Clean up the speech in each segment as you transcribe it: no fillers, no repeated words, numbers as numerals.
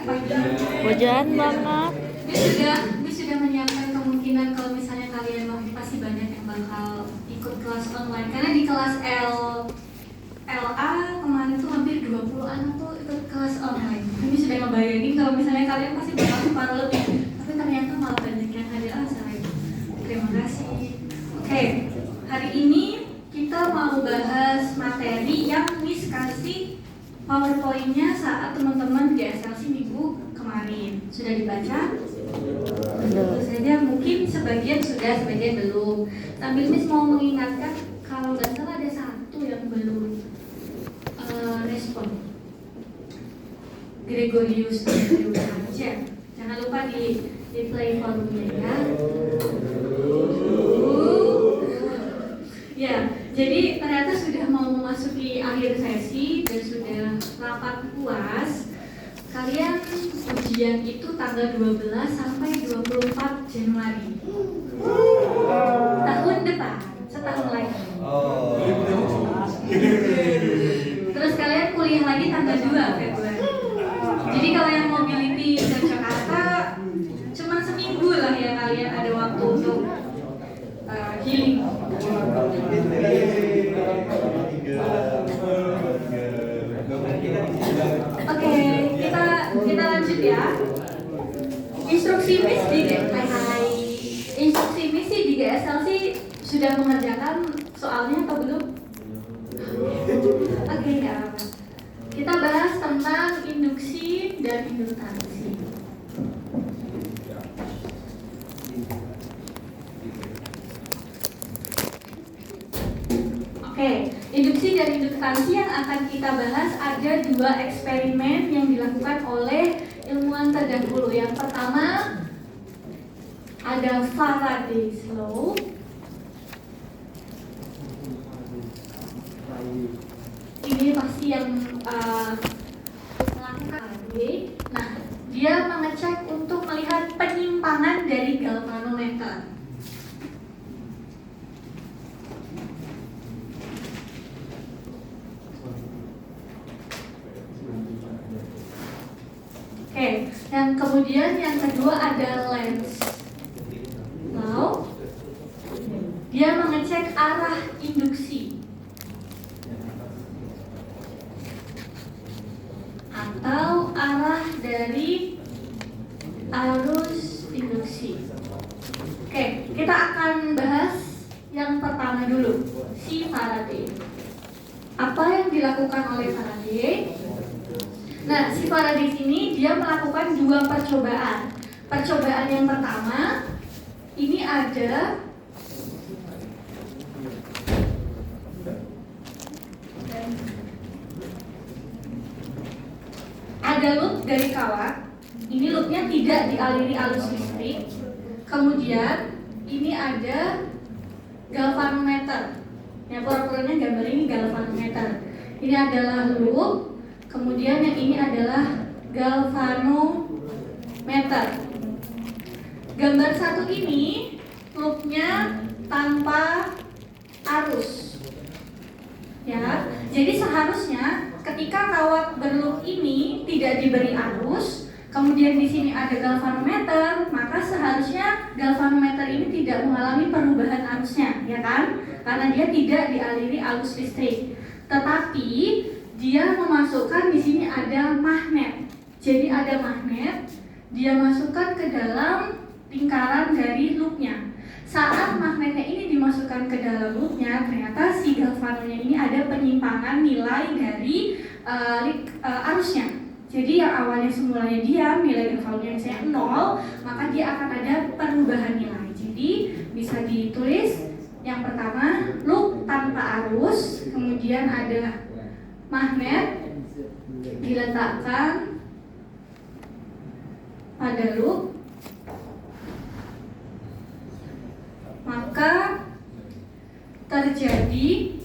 Hujan banget. Dia sudah menyiapkan kemungkinan kalau misalnya kalian pasti banyak yang bakal ikut kelas online karena di kelas LA kemarin tuh hampir 20 anak tuh ikut kelas online. Kami sudah ngebayangin kalau misalnya kalian pasti bakal separuh lebih, tapi ternyata malah banyak yang hadir. Saya terima kasih. Oke, hari ini kita mau bahas materi yang Miss kasih PowerPoint-nya saat teman-teman di SLC minggu kemarin. Sudah dibaca? Tentu saja, mungkin sebagian sudah, sebagian belum. Sambil Miss mau mengingatkan, kalau nggak salah ada satu yang belum respon. Gregorius aja. Jangan lupa di play forumnya ya. Ya, jadi ternyata sudah mau memasuki akhir sesi dan sudah rapat puas. Kalian ujian itu tanggal 12 sampai 24 Januari tahun depan, setahun lagi. Terus kalian kuliah lagi tanggal 2 Februari. Jadi kalau yang mobility ke Jakarta cuma seminggu lah ya kalian ada waktu untuk healing. Oke, kita lanjut ya. Instruksi Miss di GSLC sudah mengerjakan soalnya atau belum? Oke, nggak apa-apa. Kita bahas tentang induksi dan induktasi. Oke, induksi dan induktasi yang akan kita bahas ada dua eksperimen yang dilakukan oleh ilmuwan terdahulu. Yang pertama ada Faraday's Law. Ini pasti yang melakukan Faraday. Nah, dia mengecek untuk melihat penyimpangan dari galvanometer. Oke, yang kemudian yang kedua ada Lenz Law. Dia mengecek arah induksi atau arah dari arus induksi. Oke, kita akan bahas yang pertama dulu, si Faraday. Apa yang dilakukan oleh Faraday? Nah, si Faraday ini dia melakukan dua percobaan. Percobaan yang pertama, ini ada loop dari kawat. Ini loopnya tidak dialiri arus listrik. Kemudian ini ada galvanometer. Ya, pura-puranya gambar ini galvanometer. Ini adalah loop. Kemudian yang ini adalah galvanometer. Gambar satu ini loopnya tanpa arus. Ya, jadi seharusnya ketika kawat berloop ini tidak diberi arus, kemudian di sini ada galvanometer, maka seharusnya galvanometer ini tidak mengalami perubahan arusnya, ya kan? Karena dia tidak dialiri arus listrik. Tetapi dia memasukkan di sini ada magnet. Jadi ada magnet, dia masukkan ke dalam lingkaran dari loopnya. Saat magnetnya ini dimasukkan ke dalam loopnya, ternyata si galvanonya ini ada penyimpangan nilai dari arusnya. Jadi yang awalnya semulanya dia nilai galvanonya misalnya 0, maka dia akan ada perubahan nilai. Jadi bisa ditulis yang pertama loop tanpa arus, kemudian ada magnet diletakkan pada loop, maka terjadi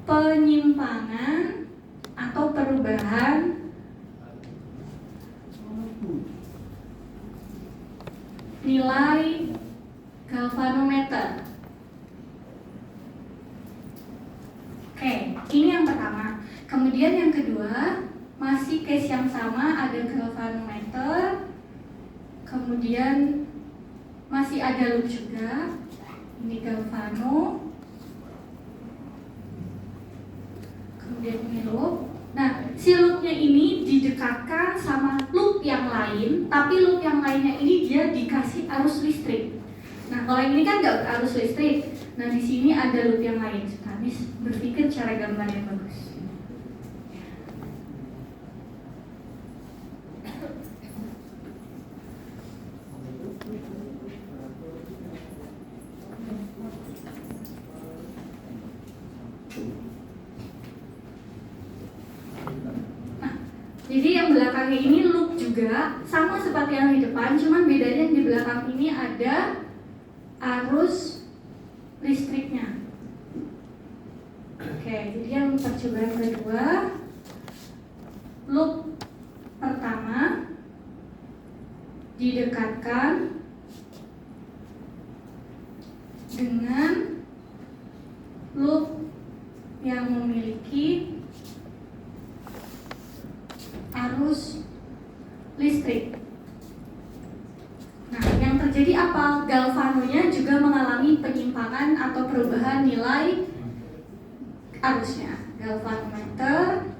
penyimpangan atau perubahan nilai galvanometer. Oke, ini yang pertama. Kemudian yang kedua, masih case yang sama, ada galvanometer, kemudian masih ada loop juga. Ini galvano, kemudian ini loop. Nah, si loopnya ini didekatkan sama loop yang lain, tapi loop yang lainnya ini dia dikasih arus listrik. Nah, kalau yang ini kan nggak berarus listrik. Nah, di sini ada loop yang lain. Kami berpikir cara gambar yang bagus. Jadi yang belakangnya ini loop juga, sama seperti yang di depan, cuman bedanya yang di belakang ini ada arus listriknya. Oke, jadi yang percobaan kedua, loop pertama didekatkan dengan loop yang memiliki arus listrik. Nah, yang terjadi apa? Galvanonya juga mengalami penyimpangan atau perubahan nilai arusnya. Galvanometer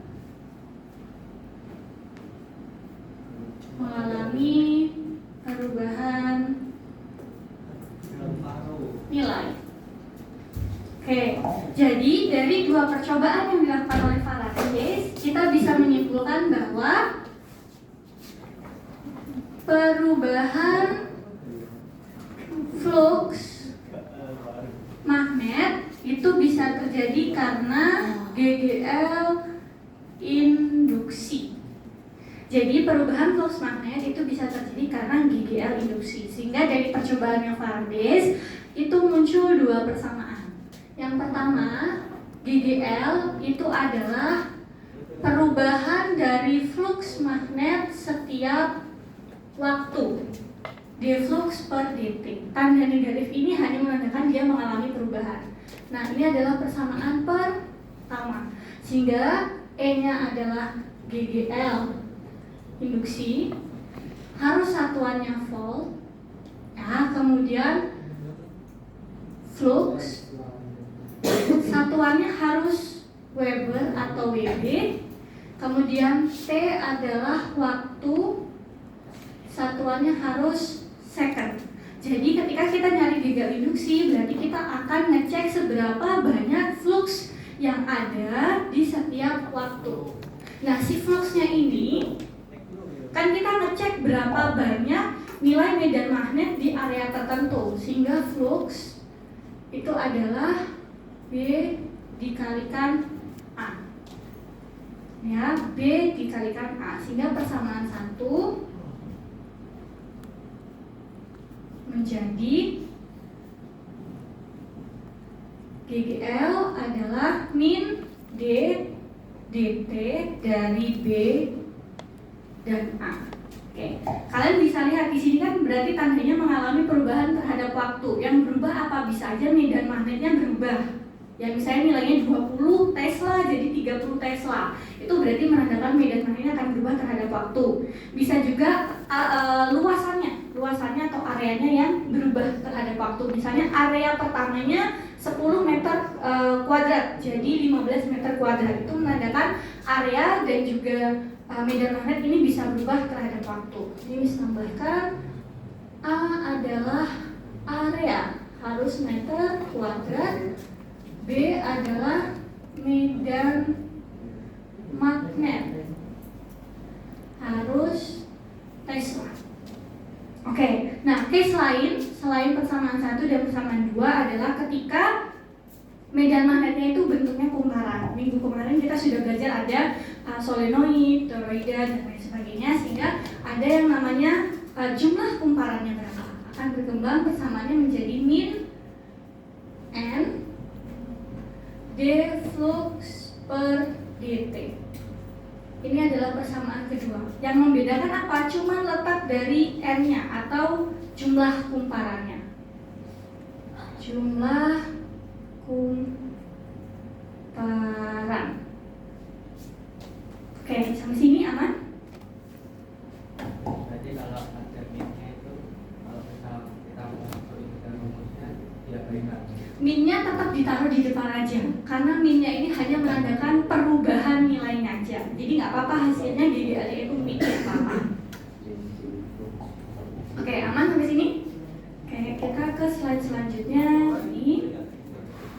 mengalami perubahan nilai. Oke, jadi dari dua percobaan yang dilakukan oleh Faraday, kita bisa menyimpulkan bahwa perubahan flux magnet itu bisa terjadi karena GGL induksi. Jadi perubahan flux magnet itu bisa terjadi karena GGL induksi. Sehingga dari percobaannya Faraday itu muncul dua persamaan. Yang pertama, GGL itu adalah perubahan dari flux magnet setiap waktu, d flux per detik. Tanda negatif ini hanya menandakan dia mengalami perubahan. Nah, ini adalah persamaan pertama, sehingga E-nya adalah GGL induksi, harus satuannya volt. Nah, kemudian flux satuannya harus Weber atau WB. Kemudian T adalah waktu, satuannya harus second. Jadi ketika kita nyari GGL induksi, berarti kita akan ngecek seberapa banyak flux yang ada di setiap waktu. Nah, si fluxnya ini kan kita ngecek berapa banyak nilai medan magnet di area tertentu, sehingga flux itu adalah B dikalikan A. Ya, B dikalikan A, sehingga persamaan 1 menjadi GGL adalah min D dt dari B dan A. Oke, kalian bisa lihat di sini kan berarti tandanya mengalami perubahan terhadap waktu. Yang berubah apa? Bisa aja medan magnetnya berubah. Ya misalnya nilainya 20 Tesla jadi 30 Tesla. Itu berarti menandakan medan magnetnya akan berubah terhadap waktu. Bisa juga luasannya atau areanya yang berubah terhadap waktu. Misalnya area pertamanya 10 meter kuadrat, jadi 15 meter kuadrat. Itu menandakan area dan juga medan magnet ini bisa berubah terhadap waktu. Ini bisa tambahkan A adalah area, harus meter kuadrat. B adalah medan magnet, harus Tesla. Oke, nah case lain selain persamaan 1 dan persamaan 2 adalah ketika medan magnetnya itu bentuknya kumparan. Minggu kemarin kita sudah belajar ada solenoid, toroida, dan lain sebagainya, sehingga ada yang namanya jumlah kumparannya berapa. Akan berkembang persamaannya menjadi min N D flux per dt. Ini adalah persamaan kedua. Yang membedakan apa? Cuma letak dari N-nya atau jumlah kumparannya. Jumlah kumparan. Oke, sampai sini aman? Berarti kalau ada minnya itu, kalau kita mau masukin rumusnya, tidak berikan. Minnya tetap ditaruh di depan aja, karena minnya ini hanya menandakan perubahan nilainya aja. Jadi nggak apa-apa hasilnya jadi ada itu min apa-apa. Oke, aman sampai sini? Oke, kita ke slide selanjutnya ini.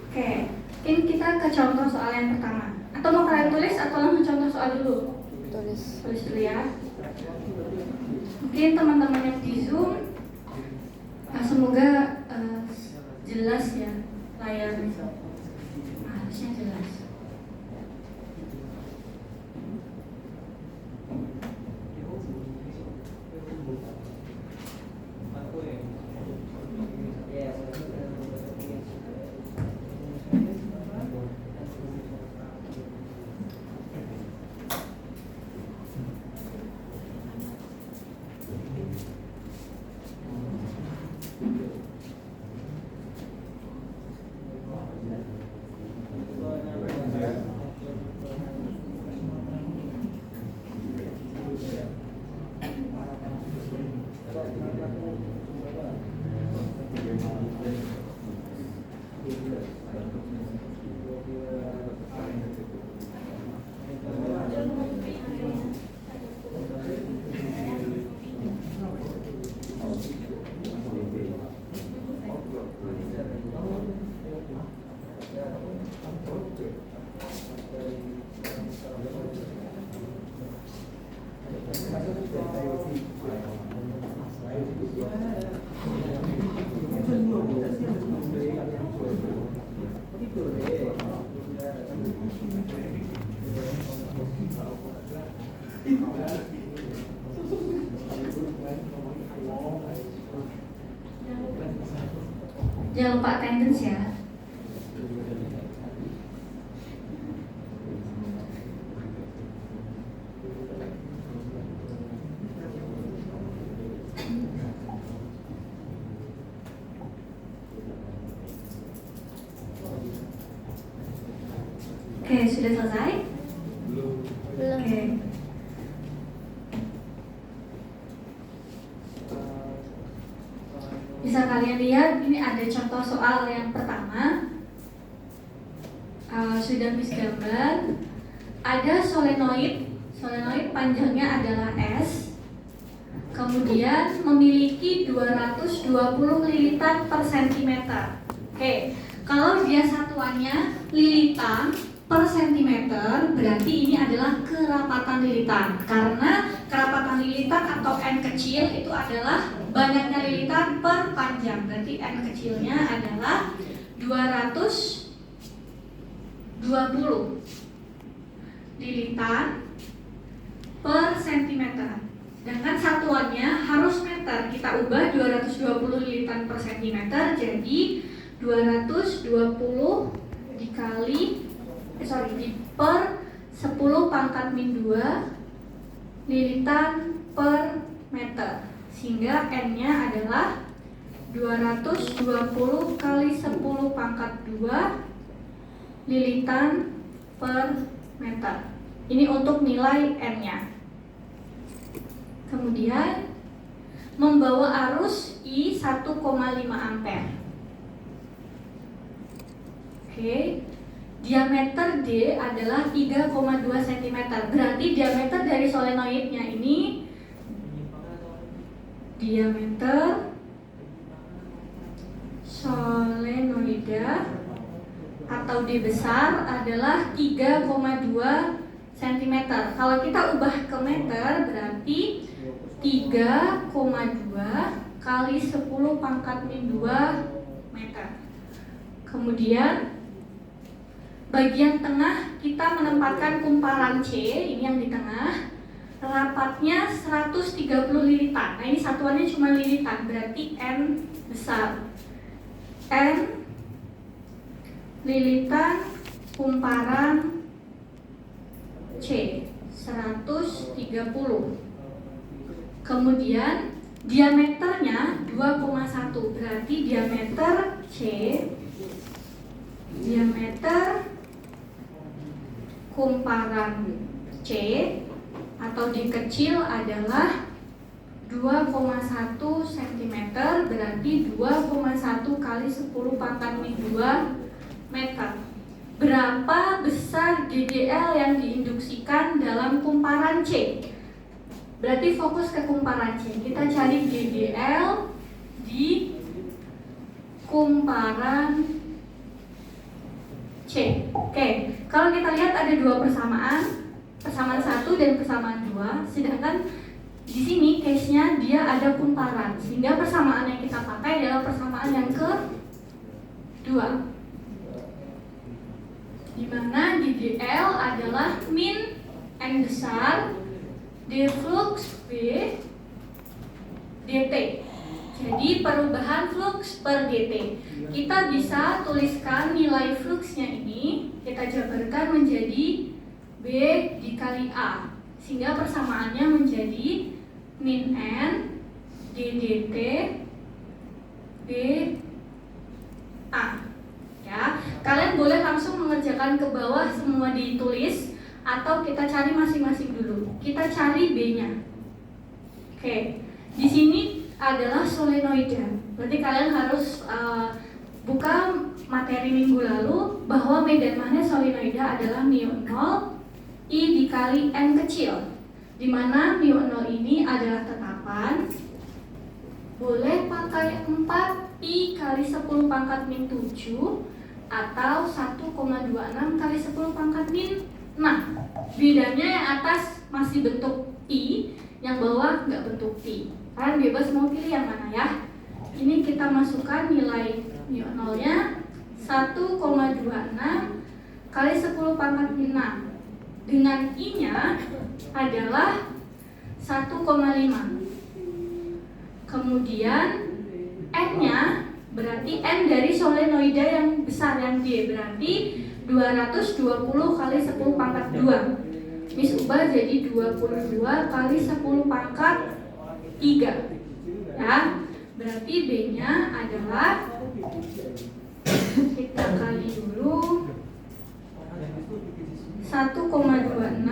Oke, mungkin kita ke contoh soal yang pertama. Atau mau kalian tulis atau langsung contoh soal dulu? Tulis dulu ya. Mungkin teman-teman yang di Zoom, semoga jelas ya layarnya. Harusnya jelas. Jangan lupa attendance ya. Oke, sudah selesai? Belum. Oke. Bisa kalian lihat, ini ada contoh soal yang pertama. Sudah Miss gambar. Ada solenoid panjangnya adalah S. Kemudian memiliki 220 lilitan per sentimeter. Oke, kalau dia satuannya lilitan per sentimeter, berarti ini adalah kerapatan lilitan. Karena kerapatan lilitan atau N kecil itu adalah banyaknya lilitan per panjang. Berarti N kecilnya adalah 220 lilitan per sentimeter. Dengan satuannya harus meter, kita ubah 220 lilitan per sentimeter jadi 220 dikali per 10 pangkat min 2 lilitan per meter, sehingga N-nya adalah 220 kali 10 pangkat 2 lilitan per meter. Ini untuk nilai N-nya. Kemudian membawa arus I 1,5 ampere. Oke. Diameter D adalah 3,2 cm. Berarti diameter dari solenoidnya ini, diameter solenoida atau D besar adalah 3,2 cm. Kalau kita ubah ke meter berarti 3,2 kali 10 pangkat min 2 meter. Kemudian bagian tengah kita menempatkan kumparan C, ini yang di tengah. Rapatnya 130 lilitan. Nah, ini satuannya cuma lilitan, berarti N besar. N lilitan kumparan C 130. Kemudian diameternya 2,1, berarti diameter diameter kumparan C atau D kecil adalah 2,1 cm, berarti 2,1 kali 10 pangkat min 2 meter. Berapa besar DDL yang diinduksikan dalam kumparan C? Berarti fokus ke kumparan C. Kita cari DDL di kumparan C. Oke, kalau kita lihat ada dua persamaan 1 dan persamaan 2, sedangkan di sini case-nya dia ada kumparan, sehingga persamaan yang kita pakai adalah persamaan yang kedua, di mana DDL adalah min N besar D flux V dt. Jadi perubahan flux per dt. Kita bisa tuliskan nilai fluxnya ini, kita jabarkan menjadi B dikali A, sehingga persamaannya menjadi min N d dt B A. Ya, kalian boleh langsung mengerjakan ke bawah semua ditulis, atau kita cari masing-masing dulu. Kita cari B-nya. Oke, di sini adalah solenoida. Berarti kalian harus buka materi minggu lalu bahwa medan magnet solenoida adalah mu 0 I dikali N kecil, di mana mu 0 ini adalah tetapan. Boleh pakai 4 I kali 10 pangkat min 7 atau 1,26 kali 10 pangkat min 6. Bedanya yang atas masih bentuk I, yang bawah nggak bentuk I. Kalian bebas mau pilih yang mana ya. Ini kita masukkan nilai mu 0 nya 1,26 kali 10 pangkat min 6, dengan I nya adalah 1,5. Kemudian N nya berarti N dari solenoida yang besar, yang D, berarti 220 kali 10 pangkat 2. Miss ubah jadi 22 kali 10 pangkat 3. Ya, berarti B-nya adalah, kita kali dulu, 1,26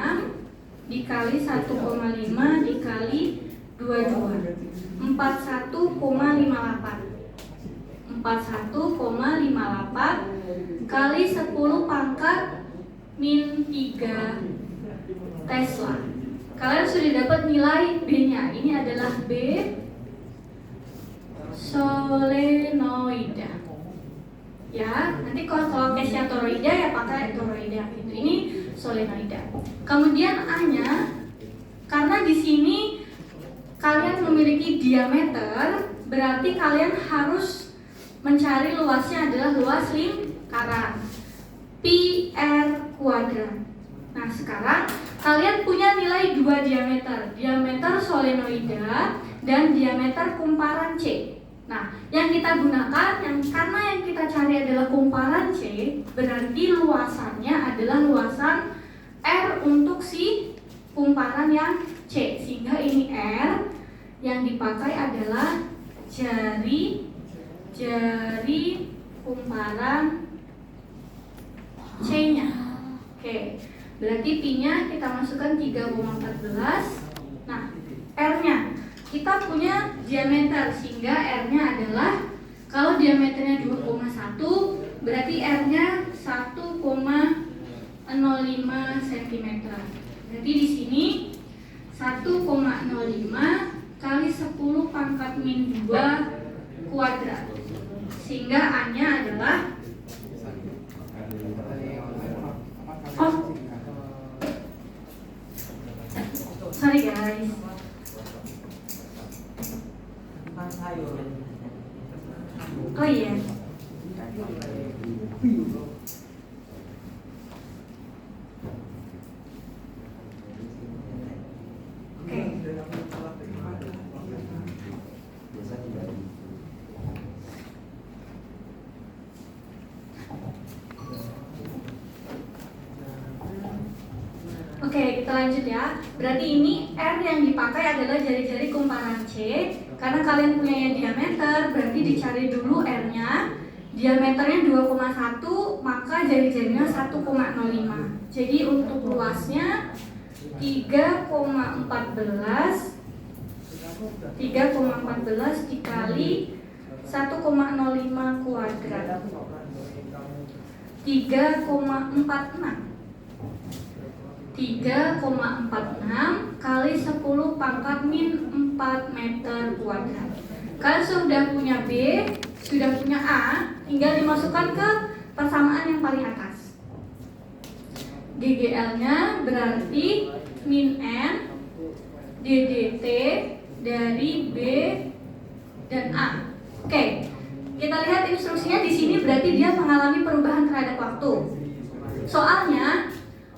dikali 1,5 dikali 22, 41,58. 41,58 kali 10 pangkat min 3 Tesla. Kalian sudah dapat nilai B-nya. Ini adalah B solenoida. Ya, nanti kalau case-nya toroida ya pakai toroida gitu. Ini solenoida. Kemudian A-nya, karena di sini kalian memiliki diameter, berarti kalian harus mencari luasnya adalah luas lingkaran PR kuadrat. Nah, sekarang kalian punya nilai dua diameter, diameter solenoida dan diameter kumparan C. Nah, yang kita gunakan, karena yang kita cari adalah kumparan C, berarti luasannya adalah luasan R untuk si kumparan yang C, sehingga ini R yang dipakai adalah jari kumparan C-nya. Oke, berarti Pi-nya kita masukkan 3,14. Nah, R-nya kita punya diameter, sehingga R-nya adalah, kalau diameternya 2,1 berarti R-nya 1,05 cm. Berarti di sini 1,05 kali 10 pangkat min 2 kuadrat, sehingga A-nya adalah, sorry guys, oh iya, Oke, kita lanjut ya. Berarti ini R yang dipakai adalah jari-jari kumparan C. Karena kalian punya diameter, berarti dicari dulu R-nya. Diameternya 2,1, maka jari-jarinya 1,05. Jadi untuk luasnya 3,14 dikali 1,05 kuadrat. 3,46 kali 10 pangkat min 4 meter kuadrat. Kalian sudah punya B, sudah punya A, tinggal dimasukkan ke persamaan yang paling atas. GGL-nya berarti min N DDT dari B dan A. Oke, kita lihat instruksinya di sini berarti dia mengalami perubahan terhadap waktu. Soalnya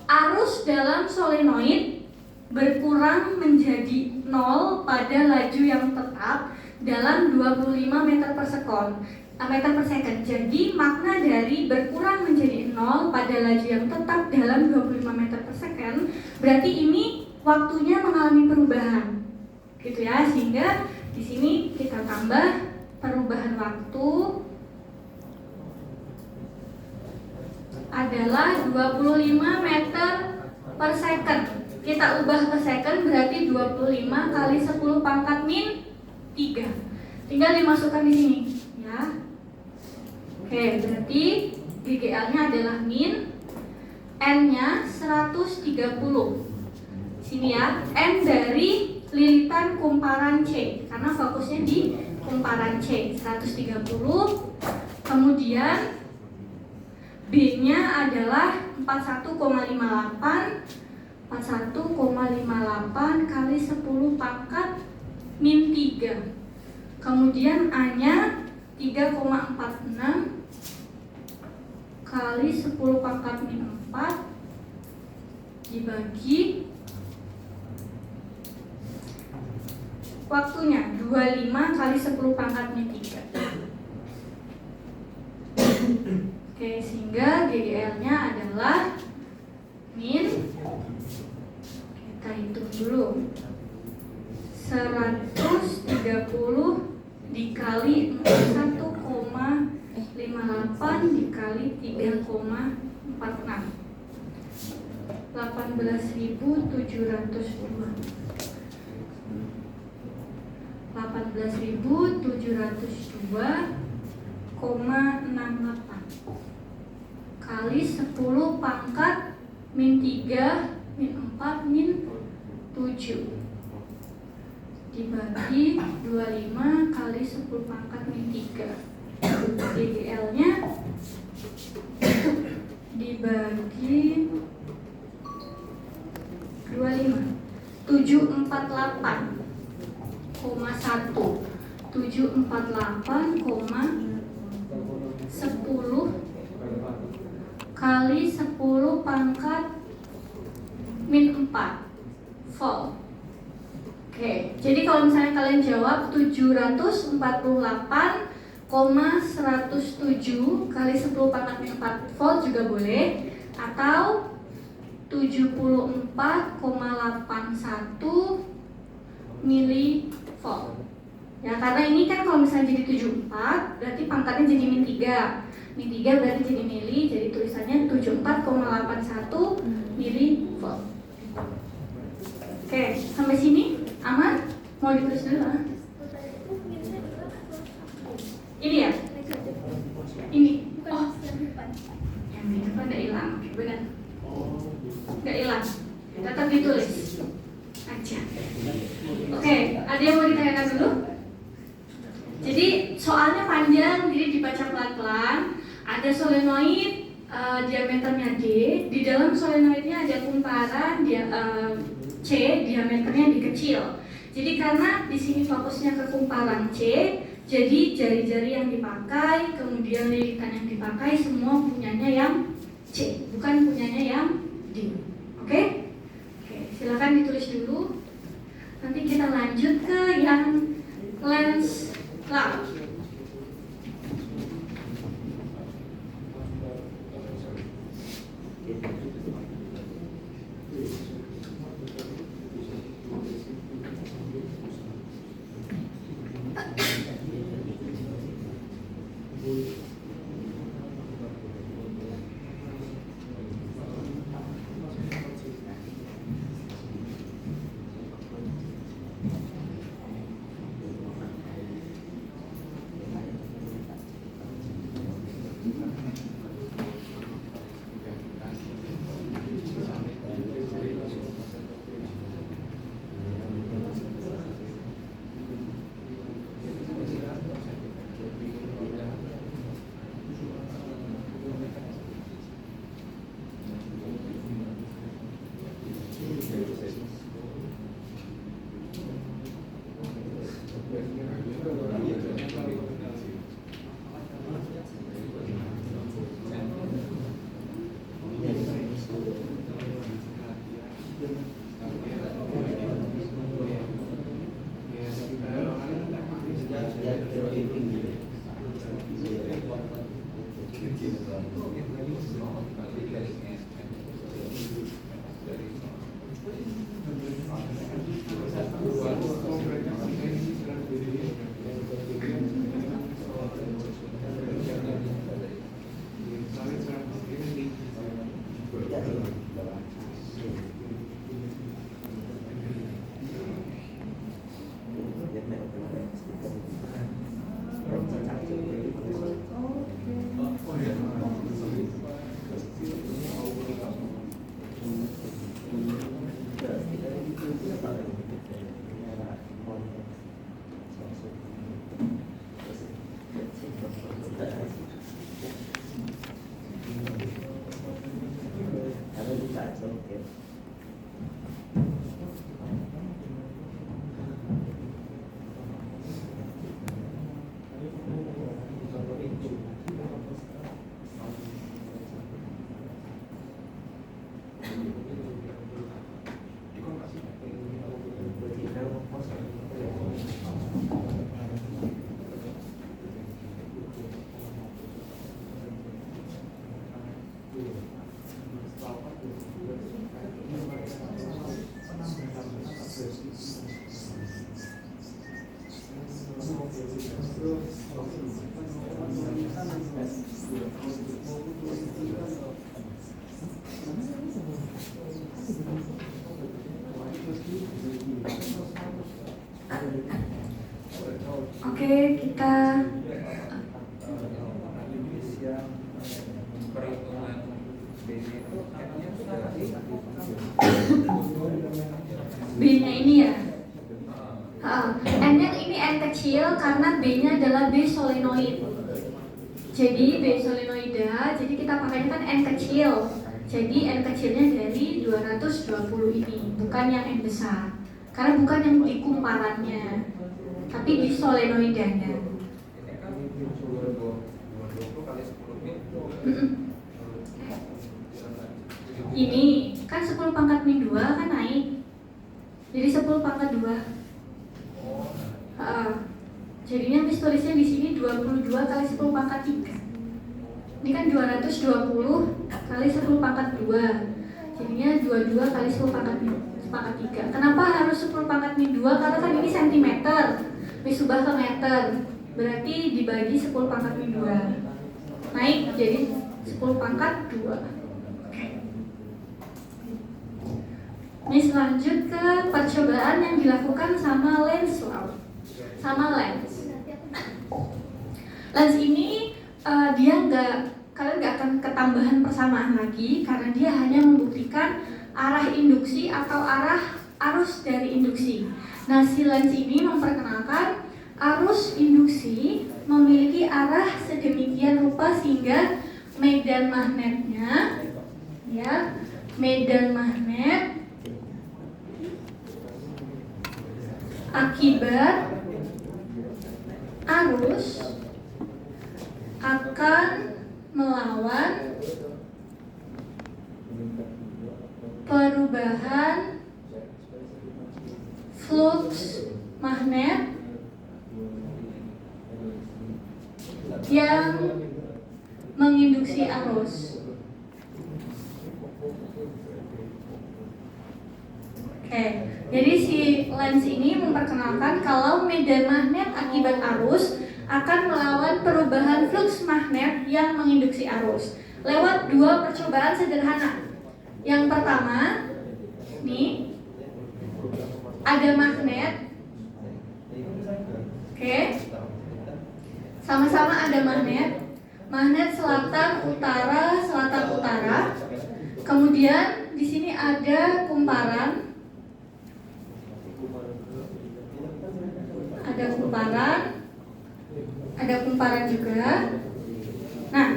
arus dalam solenoid berkurang menjadi 0 pada laju yang tetap dalam 25 meter per second. Jadi makna dari berkurang menjadi 0 pada laju yang tetap dalam 25 meter per second berarti ini waktunya mengalami perubahan, gitu ya. Sehingga di sini kita tambah perubahan waktu adalah 25 meter per second. Kita ubah ke second berarti 25 kali 10 pangkat min 3. Tinggal dimasukkan di sini, ya. Oke, berarti GGL-nya adalah min N-nya 130. Sini ya, N dari lilitan kumparan C karena fokusnya di kumparan C 130. Kemudian B-nya adalah 41,58 kali 10 pangkat min 3. Kemudian A-nya 3,46 kali 10 pangkat min 4 dibagi waktunya 25 kali 10 pangkat min 3. Oke, sehingga GGL-nya adalah min, kita hitung dulu, 130 dikali 41,58 dikali 3,46, 18.702,68 kali 10 pangkat min 3 min 4 min 7 dibagi 25 kali 10 pangkat min 3. GGL-nya dibagi 25 748,10 kali 10 pangkat min 4 volt. Oke, jadi kalau misalnya kalian jawab 748,107 kali 10 pangkat min 4 volt juga boleh, atau 74,81 milivolt. Ya, karena ini kan kalau misalnya jadi 74 berarti pangkatnya jadi min 3. Min 3 berarti jadi mili, jadi tulisannya 74,81 milivolt. Oke, sampai sini aman? Mau ditulis dulu? Ini ya? Ini? Oh, yang di depan udah hilang, benar? Nggak hilang, tetap ditulis aja. Oke, ada yang mau ditanyakan dulu? Jadi soalnya panjang, jadi dibaca pelan-pelan. Ada solenoid diameternya D, di dalam solenoidnya ada kumparan C, diameternya dikecil. Jadi karena di sini fokusnya ke kumparan C, jadi jari-jari yang dipakai, kemudian lilitan yang dipakai semua punyanya yang C, bukan punyanya yang D. Oke? Oke, silakan ditulis dulu. Nanti kita lanjut ke yang lens laut. kita perhitungan BD itu N-nya sudah B-nya ini ya. N-nya ini N kecil karena B-nya adalah B solenoid. Jadi B solenoida, jadi kita pakainya kan N kecil. Jadi N kecilnya dari 220 ini, bukan yang N besar. Karena bukan yang di kumparannya, tapi di solenoidanya. ini kan 220 kali 10 min. Ini kan 10 pangkat min 2 kan naik. Jadi 10 pangkat 2. Jadinya mis tulisnya di sini 22 kali 10 pangkat 3. Ini kan 220 kali 10 pangkat 2. Jadinya 22 kali 10 pangkat 3. Kenapa harus 10 pangkat min 2? Karena kan ini cm. Mis ubah ke meter. Berarti dibagi 10 pangkat min 2. Naik jadi 10 pangkat 2. Mis lanjut ke percobaan yang dilakukan sama lens laut. Lens ini kalian nggak akan ketambahan persamaan lagi karena dia hanya membuktikan arah induksi atau arah arus dari induksi. Nah, si lens ini memperkenalkan arus induksi memiliki arah sedemikian rupa sehingga medan magnetnya, ya, medan magnet akibat arus akan melawan perubahan flux magnet yang menginduksi arus. Oke, jadi si lens ini memperkenalkan kalau medan magnet akibat arus akan melawan perubahan flux magnet yang menginduksi arus lewat dua percobaan sederhana. Yang pertama, nih ada magnet, oke, sama-sama ada magnet selatan utara. Kemudian di sini ada kumparan, ada kumparan juga. Nah,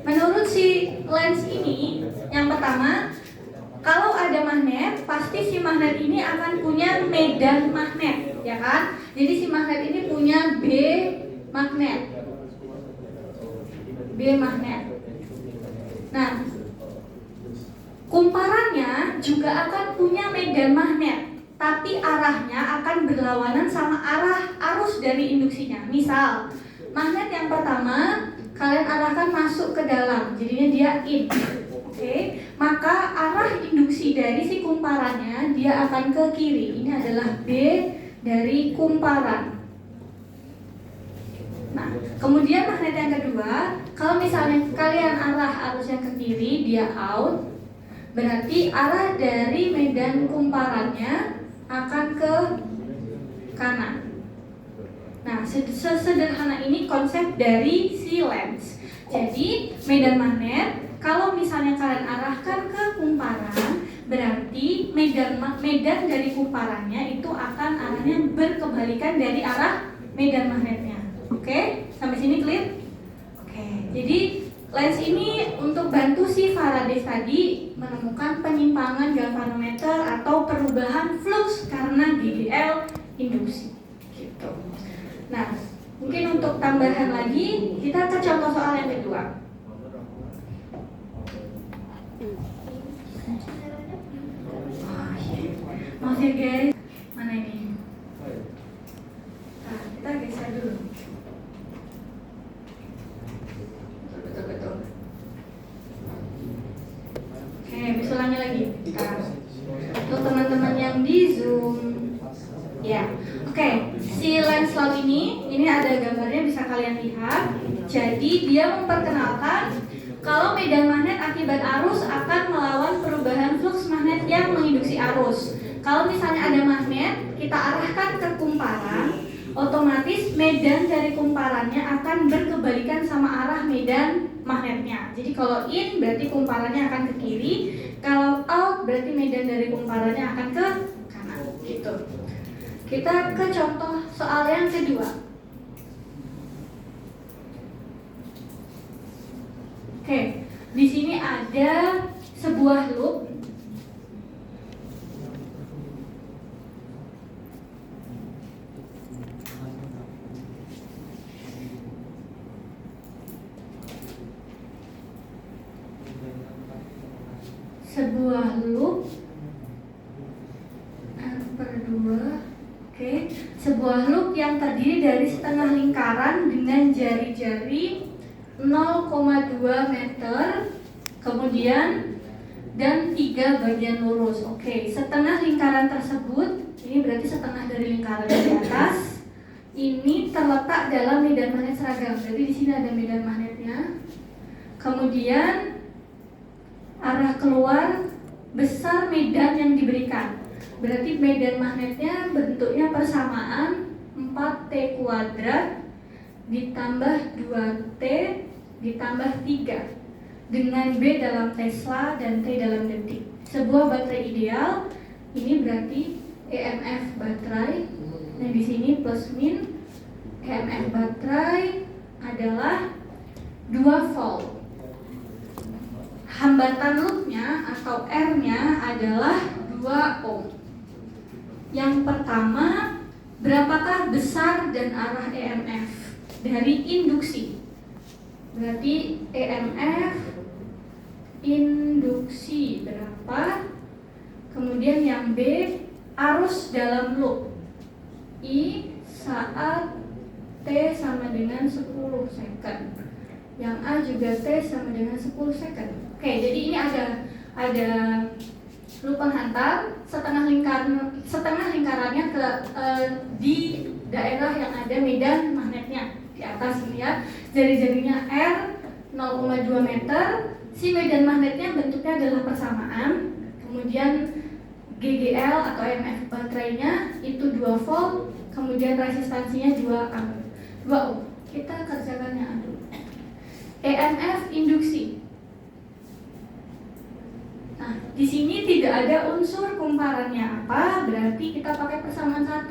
menurut si lens ini, yang pertama, kalau ada magnet, pasti si magnet ini akan punya medan magnet, ya kan? Jadi si magnet ini punya B magnet. Nah, kumparannya juga akan punya medan magnet, tapi arahnya akan berlawanan sama arah arus dari induksinya. Misal, magnet yang pertama kalian arahkan masuk ke dalam, jadinya dia in. Oke, maka arah induksi dari si kumparannya dia akan ke kiri. Ini adalah B dari kumparan. Nah, kemudian magnet yang kedua, kalau misalnya kalian arah arusnya ke kiri, dia out. Berarti arah dari medan kumparannya akan ke kanan. Nah, sesederhana ini konsep dari si lens. Jadi, medan magnet, kalau misalnya kalian arahkan ke kumparan, berarti medan dari kumparannya itu akan arahnya berkebalikan dari arah medan magnetnya. Oke, sampai sini clear? Oke, jadi lens ini untuk bantu si Faraday tadi menemukan penyimpangan galvanometer atau perubahan flux karena GDL induksi. Gitu. Nah, mungkin untuk tambahan lagi, kita ke contoh soal yang kedua. Maaf ya guys, mana ini? Nah, kita geser dulu. Betul. Oke, misalnya lagi. Untuk teman-teman yang di Zoom, ya. Oke, si lens laut ini ada gambarnya bisa kalian lihat. Jadi dia memperkenalkan kalau medan magnet akibat arus akan melawan perubahan flux magnet yang menginduksi arus. Kalau misalnya ada magnet, kita arahkan ke kumparan, otomatis medan dari kumparannya akan berkebalikan sama arah medan magnetnya. Jadi kalau in berarti kumparannya akan ke kiri, kalau out berarti medan dari kumparannya akan ke kanan. Gitu. Kita ke contoh soal yang kedua. Oke, di sini ada sebuah loop. Sebuah loop per 2. Oke, sebuah loop yang terdiri dari setengah lingkaran dengan jari-jari 0,2 meter, kemudian dan 3 bagian lurus. Oke, setengah lingkaran tersebut, ini berarti setengah dari lingkaran di atas, ini terletak dalam medan magnet seragam. Berarti di sini ada medan magnetnya. Kemudian arah keluar besar medan yang diberikan. Berarti medan magnetnya bentuknya persamaan 4T kuadrat ditambah 2T ditambah 3 dengan B dalam Tesla dan T dalam detik. Sebuah baterai ideal, ini berarti EMF baterai. Nah di sini plus min EMF baterai adalah 2 volt. Hambatan loopnya atau R-nya adalah 2 ohm. Yang pertama, berapakah besar dan arah EMF dari induksi? Berarti EMF induksi berapa? Kemudian yang B, arus dalam loop I saat T sama dengan 10 second. Yang A juga T sama dengan 10 second. Oke, jadi ini ada loop penghantar setengah lingkarannya di daerah yang ada medan magnetnya di atas ini ya. Jari-jarinya R 0,2 meter. Si medan magnetnya bentuknya adalah persamaan. Kemudian GGL atau EMF baterainya itu 2 volt. Kemudian resistansinya 2 ohm. Kita kerjakannya dulu. EMF induksi. Nah, di sini tidak ada unsur kumparannya apa, berarti kita pakai persamaan 1.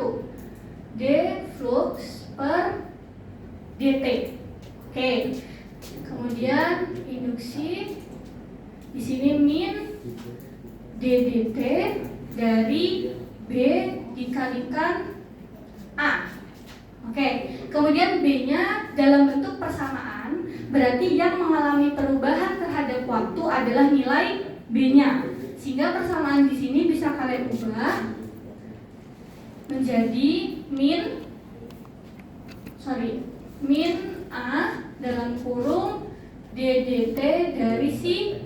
D flux per dt. Oke. Kemudian induksi di sini min ddt dari B dikalikan A. Oke. Kemudian B-nya dalam bentuk persamaan, berarti yang mengalami perubahan terhadap waktu adalah nilai B-nya. Sehingga persamaan di sini bisa kalian ubah menjadi min A dalam kurung ddt dari si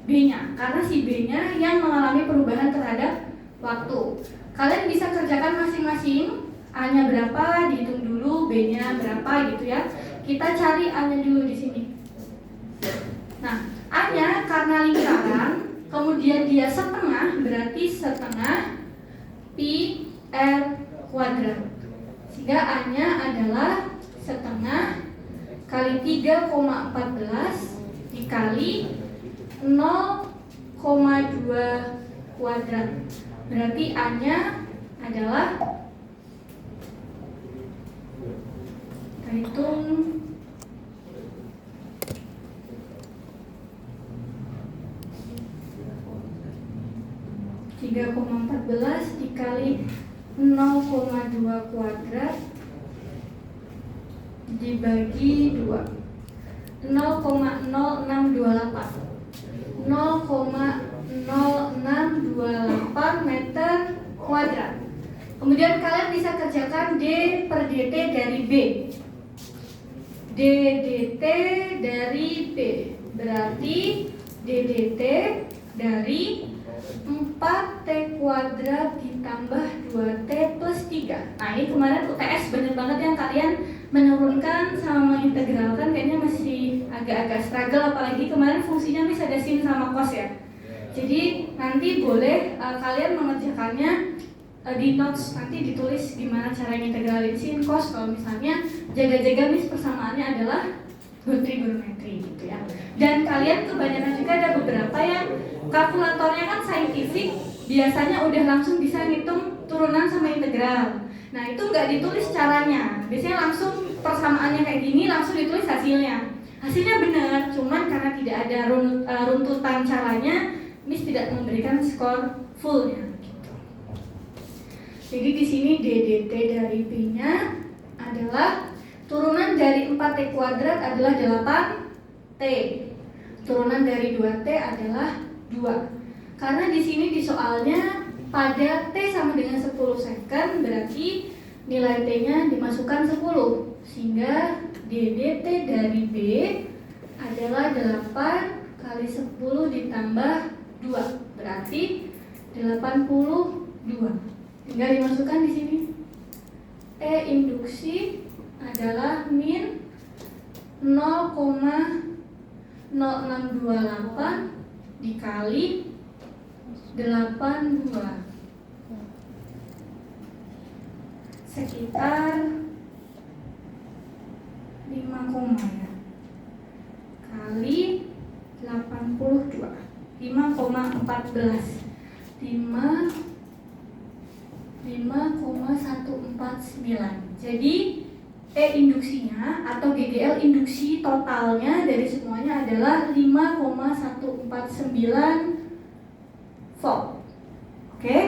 B-nya. Karena si B-nya yang mengalami perubahan terhadap waktu. Kalian bisa kerjakan masing-masing. A-nya berapa, dihitung dulu, B-nya berapa gitu ya. Kita cari A-nya dulu di sini. Nah, A-nya karena lingkaran, kemudian dia setengah, berarti setengah pi R kuadrat. Sehingga A-nya adalah setengah kali 3,14 dikali 0,2 kuadrat. Berarti A-nya adalah, kita hitung, 3,14 dikali 0,2 kuadrat dibagi 2, 0,0628 meter kuadrat. Kemudian kalian bisa kerjakan D per dt dari B. ddt dari B berarti ddt dari 4T kuadrat ditambah 2T plus 3. Nah ini kemarin UTS banyak banget yang kalian menurunkan sama mengintegralkan, kayaknya masih agak-agak struggle. Apalagi kemarin fungsinya bisa ada sin sama cos ya. Jadi nanti boleh kalian mengerjakannya di notes nanti ditulis gimana cara integralin sin cos kalau misalnya jaga-jaga Miss persamaannya adalah trigonometri gitu ya. Dan kalian kebanyakan juga ada beberapa yang kalkulatornya kan saintifik, biasanya udah langsung bisa ngitung turunan sama integral. Nah itu nggak ditulis caranya, biasanya langsung persamaannya kayak gini langsung ditulis hasilnya. Hasilnya benar, cuman karena tidak ada runtutan caranya, Miss tidak memberikan skor fullnya. Gitu. Jadi di sini DDT dari B-nya adalah turunan dari 4T kuadrat adalah 8T. Turunan dari 2T adalah 2. Karena di sini di soalnya pada T sama dengan 10 second berarti nilai T-nya dimasukkan 10. Sehingga DDT dari B adalah 8 kali 10 ditambah 2 berarti 82. Tinggal dimasukkan di sini. E induksi adalah min 0,0628 dikali 82 sekitar 5 koma ya kali 82 5,14 5,149. Jadi E induksinya atau GGL induksi totalnya dari semuanya adalah 5,149 volt. Oke?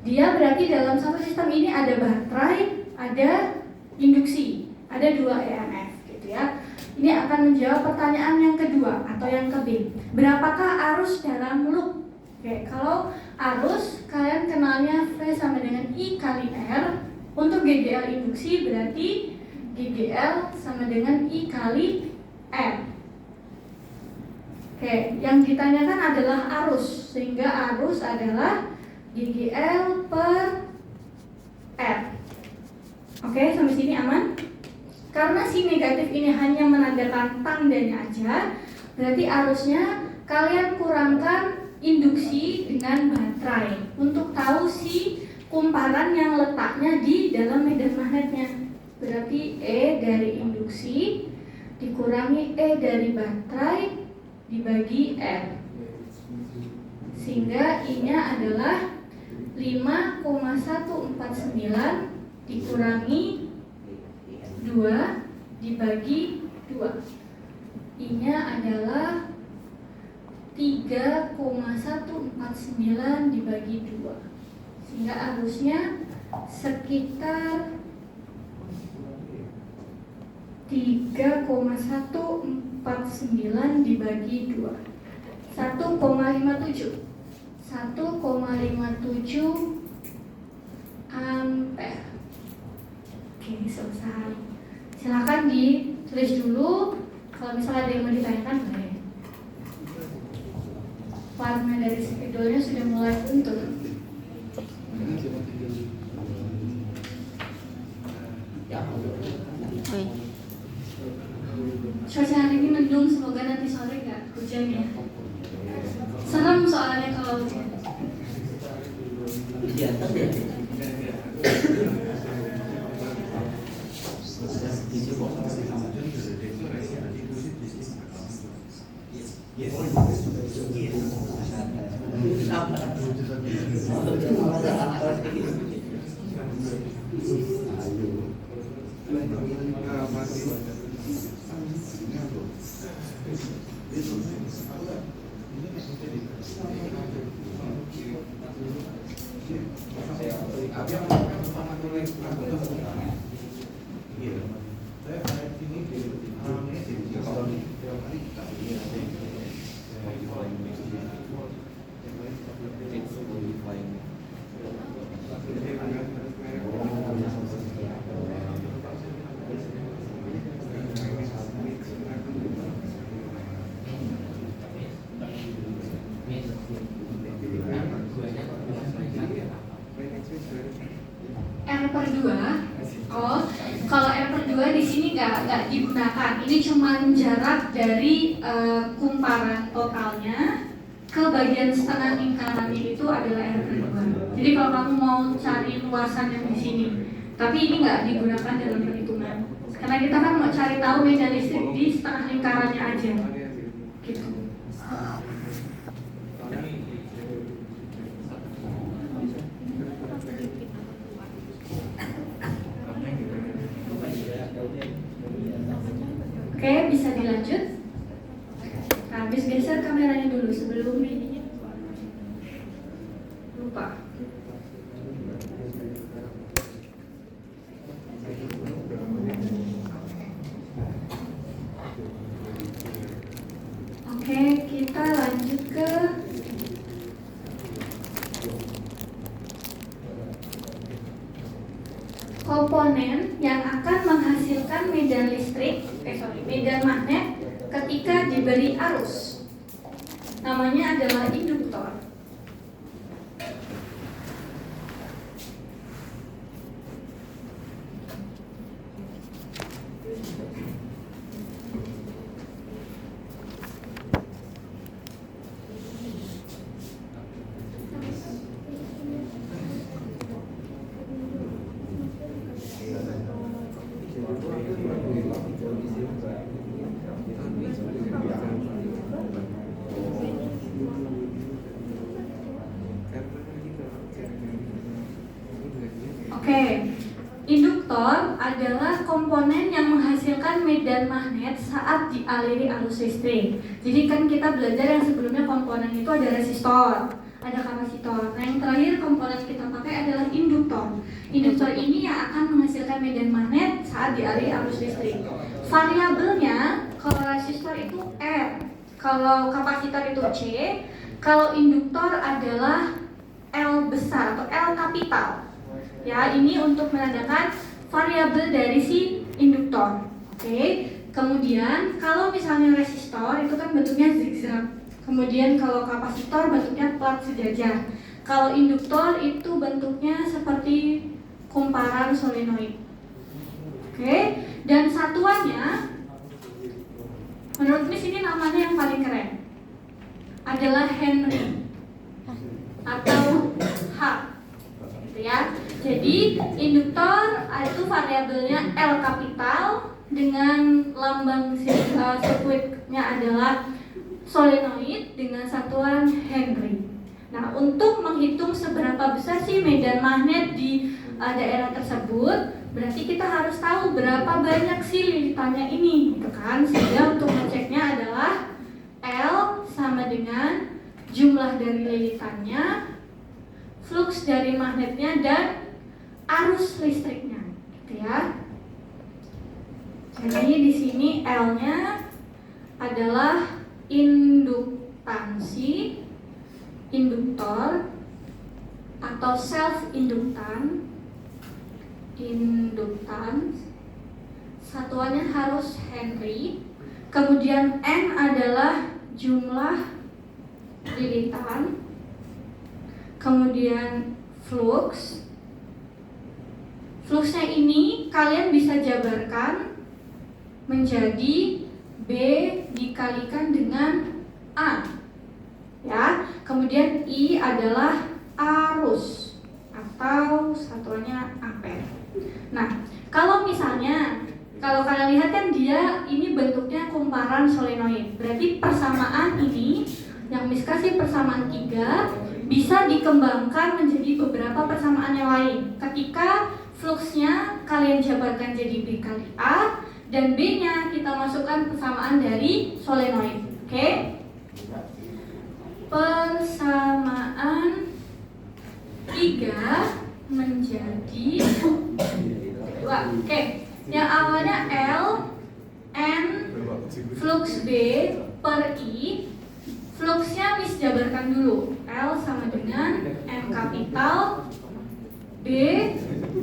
Dia berarti dalam satu sistem ini ada baterai, ada induksi, ada 2 EMF gitu ya. Ini akan menjawab pertanyaan yang kedua atau yang ke B. Berapakah arus dalam loop? Oke, kalau arus kalian kenalnya V sama dengan I kali R. Untuk GGL induksi berarti GGL sama dengan I kali R. Oke, yang ditanyakan adalah arus, sehingga arus adalah GGL per R. Oke, sampai sini aman? Karena si negatif ini hanya menandakan tandanya aja, berarti arusnya kalian kurangkan induksi dengan baterai untuk tahu si kumparan yang letaknya di dalam medan magnetnya. Berarti E dari induksi dikurangi E dari baterai dibagi R, sehingga I-nya adalah 5,149 dikurangi 2 dibagi 2. I-nya adalah 3,149 dibagi 2, sehingga arusnya sekitar 3,149 dibagi 2 1,57 ampere. Oke, selesai. Silakan ditulis dulu. Kalau misalnya ada yang mau ditanyakan boleh. Warna dari spidolnya sudah mulai luntur. Cuaca hari ini mendung, semoga nanti sore nggak hujan ya. Serem soalnya kalau hujan. Kalau R/2 di sini nggak digunakan. Ini cuma jarak dari kumparan totalnya ke bagian setengah lingkarannya itu adalah R kedua. Jadi kalau kamu mau cari luasan yang di sini, tapi ini nggak digunakan dalam perhitungan. Karena kita kan mau cari tahu medan listrik di setengah lingkarannya aja. Gitu. Oke, bisa dilanjut. Nah, habis geser kameranya dulu sebelum ininya lupa. Oke, kita lanjut ke komponen yang akan menghasilkan medan listrik, medan magnet ketika diberi arus. Namanya adalah induktor. Oke, induktor adalah komponen yang menghasilkan medan magnet saat dialiri arus listrik. Jadi kan kita belajar yang sebelumnya komponen itu ada resistor, ada kapasitor. Nah, yang terakhir komponen kita pakai adalah induktor. Induktor ini yang akan menghasilkan medan magnet saat dialiri arus listrik. Variabelnya, kalau resistor itu R, kalau kapasitor itu C, kalau induktor adalah L besar atau L kapital. Ya, ini untuk menandakan variabel dari si induktor. Oke. Kemudian kalau misalnya resistor itu kan bentuknya zigzag. Kemudian kalau kapasitor bentuknya plat sejajar. Kalau induktor itu bentuknya seperti kumparan solenoid. Oke. Dan satuannya menurut Miss ini namanya yang paling keren adalah Henry atau H. Gitu ya. Jadi induktor itu variabelnya L kapital dengan lambang sirkuitnya adalah solenoid dengan satuan Henry. Nah, untuk menghitung seberapa besar sih medan magnet di daerah tersebut, berarti kita harus tahu berapa banyak sih lilitannya ini, gitu kan? Sehingga untuk ngeceknya adalah L sama dengan jumlah dari lilitannya, flux dari magnetnya, dan arus listriknya, gitu ya. Jadi di sini L-nya adalah induktansi, induktor atau self induktan, induktans. Satuannya harus Henry. Kemudian N adalah jumlah lilitan. Kemudian flux. Fluxnya ini kalian bisa jabarkan menjadi B dikalikan dengan A. Ya. Kemudian I adalah arus atau satuannya ampere. Nah, kalau misalnya kalau kalian lihat kan dia ini bentuknya kumparan solenoid. Berarti persamaan ini yang Miss kasih persamaan 3 bisa dikembangkan menjadi beberapa persamaan yang lain. Ketika fluxnya kalian jabarkan jadi B kali A, dan B-nya kita masukkan persamaan dari solenoid. Oke? Persamaan 3 menjadi 2. Oke. Yang awalnya L, N, flux B per I. Fluxnya Miss jabarkan dulu. L sama dengan M kapital B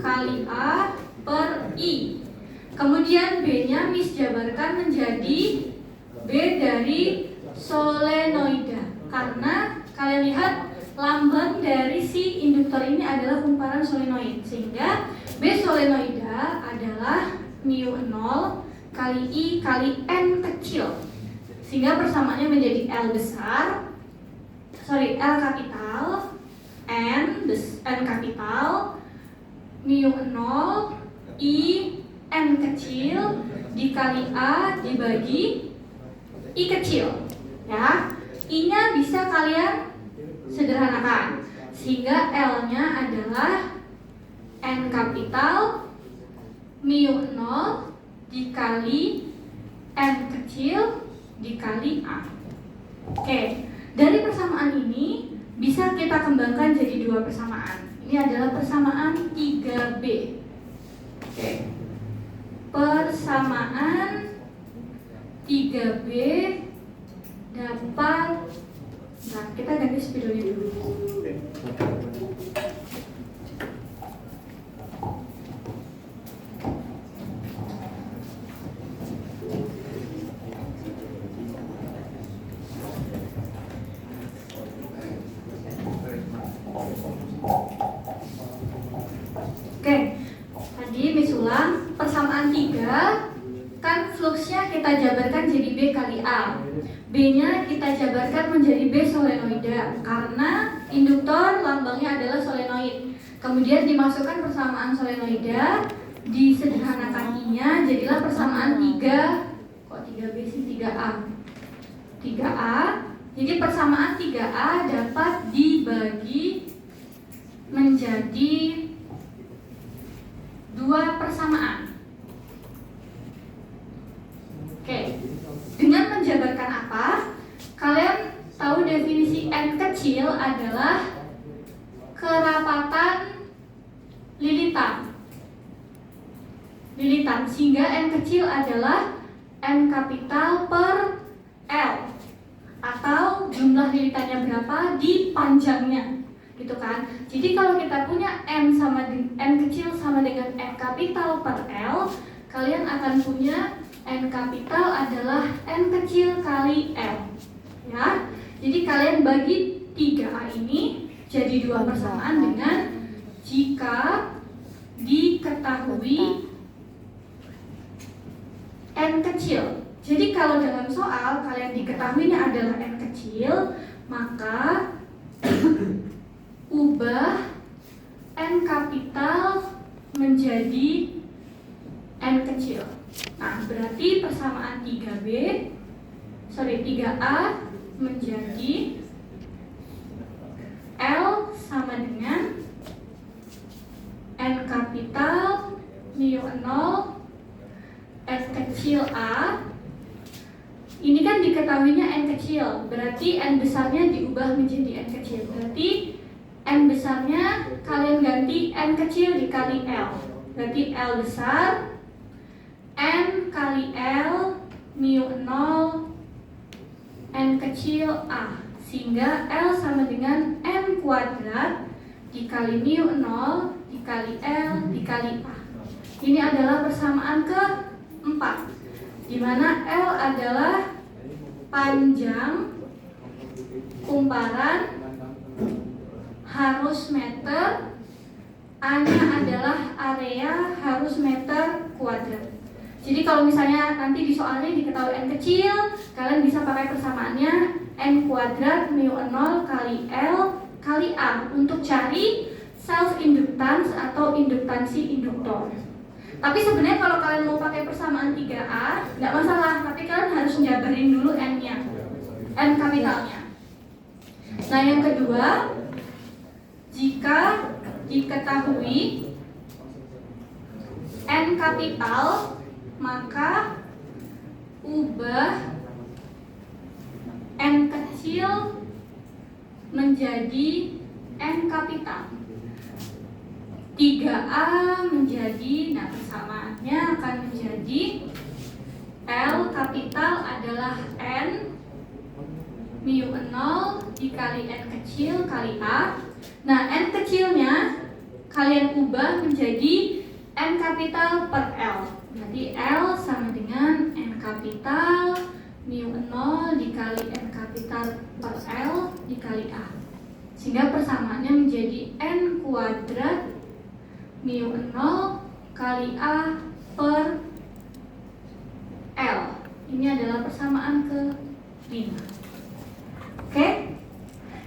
kali A per I. Kemudian B-nya Miss jabarkan menjadi B dari solenoida. Karena kalian lihat lambang dari si induktor ini adalah kumparan solenoid. Sehingga B solenoida adalah mu 0 kali I kali N kecil. Sehingga persamaannya menjadi L besar L kapital, N kapital, mu 0, I, N kecil, dikali A dibagi I kecil. Ya, I-nya bisa kalian sederhanakan. Sehingga L-nya adalah N kapital, mu 0, dikali N kecil, dikali A. Oke, dari persamaan ini bisa kita kembangkan jadi dua persamaan. Ini adalah persamaan 3B. Oke. Persamaan 3B dapat, nah kita ganti spidolnya dulu. Oke, tadi Miss ulang, persamaan 3 kan fluxnya kita jabarkan jadi B kali A. B-nya kita jabarkan menjadi B solenoida karena induktor lambangnya adalah solenoid. Kemudian dimasukkan persamaan solenoida, disederhanakan I-nya, jadilah persamaan 3. Kok 3B sih? 3A. 3A. Jadi persamaan 3A dapat dibagi menjadi dua persamaan. Oke, dengan menjabarkan apa? Kalian tahu definisi N kecil adalah kerapatan lilitan. Sehingga N kecil adalah N kapital per L, atau jumlah lilitannya berapa di panjangnya, gitu kan? Jadi kalau kita punya N kecil sama dengan N kapital per L, kalian akan punya N kapital adalah N kecil kali L. Ya. Jadi kalian bagi 3A ini jadi dua persamaan dengan jika diketahui N kecil. Jadi kalau dalam soal kalian diketahuinya adalah N kecil, maka ubah N kapital menjadi N kecil. Nah, berarti persamaan 3A menjadi L sama dengan N kapital mu 0 N kecil A. Ini kan diketahuinya N kecil, berarti N besarnya diubah menjadi N kecil. Berarti N besarnya kalian ganti N kecil dikali L. Berarti L besar N kali L mu 0 N kecil A. Sehingga L sama dengan N kuadrat dikali mu 0 dikali L dikali A. Ini adalah persamaan keempat, di mana L adalah panjang kumparan harus meter, A-nya adalah area harus meter kuadrat. Jadi kalau misalnya nanti di soalnya diketahui N kecil, kalian bisa pakai persamaannya N kuadrat mu 0 kali L kali A untuk cari self inductance atau induktansi induktor. Tapi sebenarnya kalau kalian mau pakai persamaan 3A, nggak masalah, tapi kalian harus njabarin dulu N-nya, N kapitalnya. Nah yang kedua, jika diketahui N kapital, maka ubah N kecil menjadi N kapital. 3A menjadi, nah persamaannya akan menjadi L kapital adalah N mu 0 dikali N kecil kali A. Nah N kecilnya kalian ubah menjadi N kapital per L. Jadi L sama dengan N kapital mu 0 dikali N kapital per L dikali A. Sehingga persamaannya menjadi N kuadrat mu 0 kali A per L. Ini adalah persamaan ke-5. Oke?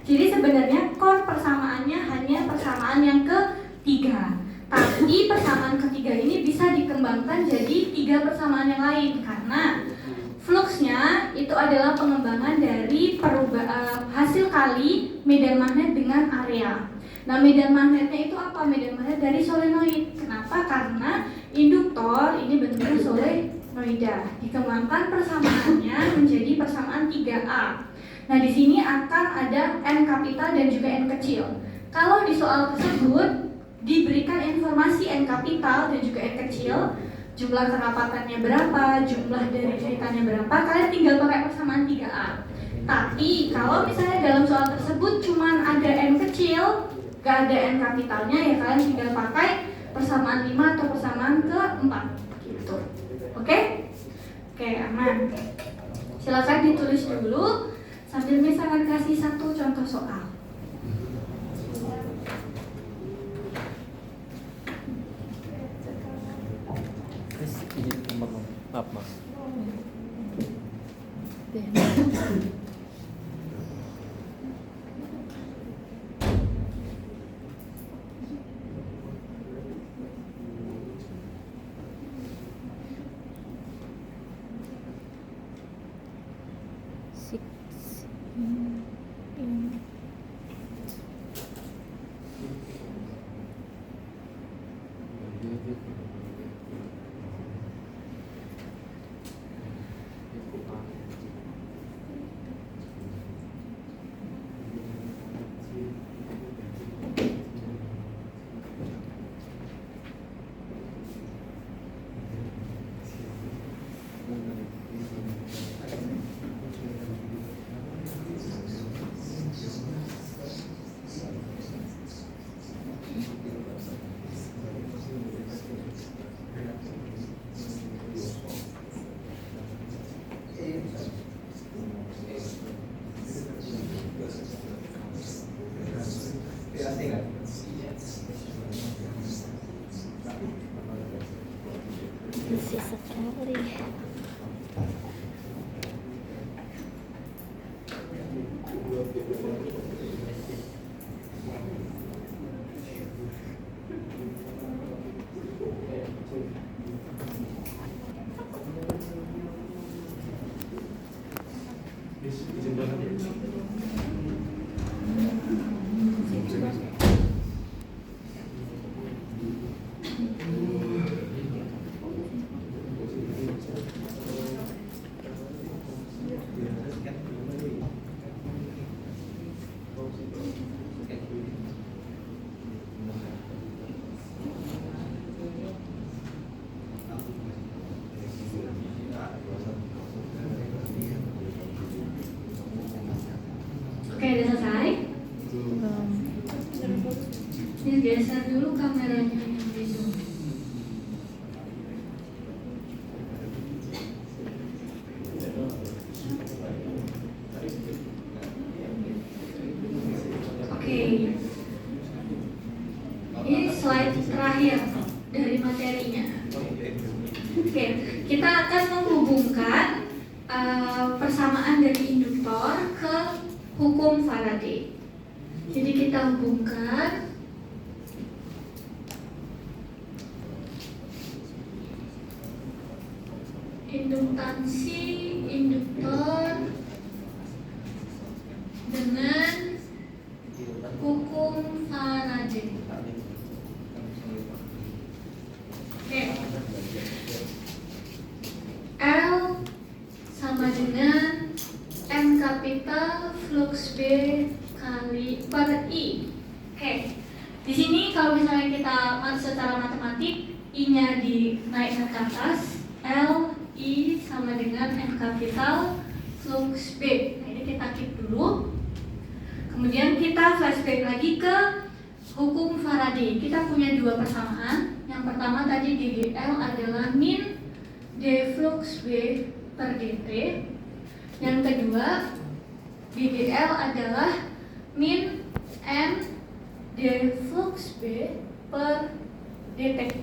Jadi sebenarnya core persamaannya hanya persamaan yang ketiga. Tapi persamaan ketiga ini bisa dikembangkan jadi 3 persamaan yang lain karena fluxnya itu adalah pengembangan dari hasil kali medan magnet dengan area. Nah, medan magnetnya itu apa? Medan magnet dari solenoid. Kenapa? Karena induktor ini bentuknya solenoida. Dikembangkan persamaannya menjadi persamaan 3A. Nah, di sini akan ada N kapital dan juga N kecil. Kalau di soal tersebut diberikan informasi N kapital dan juga N kecil, jumlah kerapatannya berapa, jumlah dari jahitannya berapa, kalian tinggal pakai persamaan 3A. Tapi kalau misalnya dalam soal tersebut cuma ada N kecil, gak ada N kapitalnya, ya kalian tinggal pakai persamaan 5 atau persamaan ke-4 gitu. Oke? Oke, aman. Silakan ditulis dulu sambil misalkan kasih 1 contoh soal. Maaf, Mas. Bersih sekali. Oke, udah selesai? Ini geser dulu kameranya yang di Zoom. Oke. Ini slide terakhir dari materinya. Oke, kita akan menghubungkan persamaan dari induktor ke hukum Faraday. Jadi kita hubungkan induktansi induktor dengan hukum Faraday. Oke. L sama dengan N kapital flux B kali per I. Oke. Di sini kalau misalnya kita secara matematik I-nya dinaikkan ke atas, L I sama dengan N kapital flux B. Nah, ini kita keep dulu. Kemudian kita flashback lagi ke hukum Faraday. Kita punya 2 persamaan. Yang pertama tadi DGL adalah min D flux B per dt. Yang kedua DGL adalah min N D flux B per dt.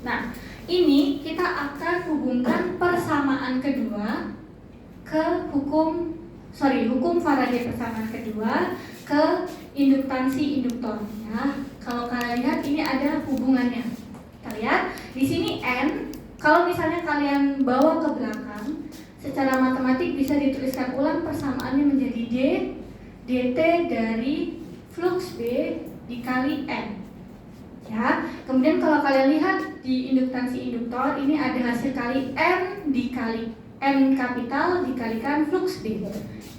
Nah, ini kita akan hubungkan persamaan kedua ke hukum Faraday persamaan kedua ke induktansi induktor ya. Kalau kalian lihat ini ada hubungannya. Kita lihat di sini N, kalau misalnya kalian bawa ke belakang, secara matematik bisa dituliskan ulang persamaannya menjadi D dt dari flux B dikali N. Ya, kemudian kalau kalian lihat di induktansi induktor ini ada hasil kali N dikali N kapital dikalikan flux B.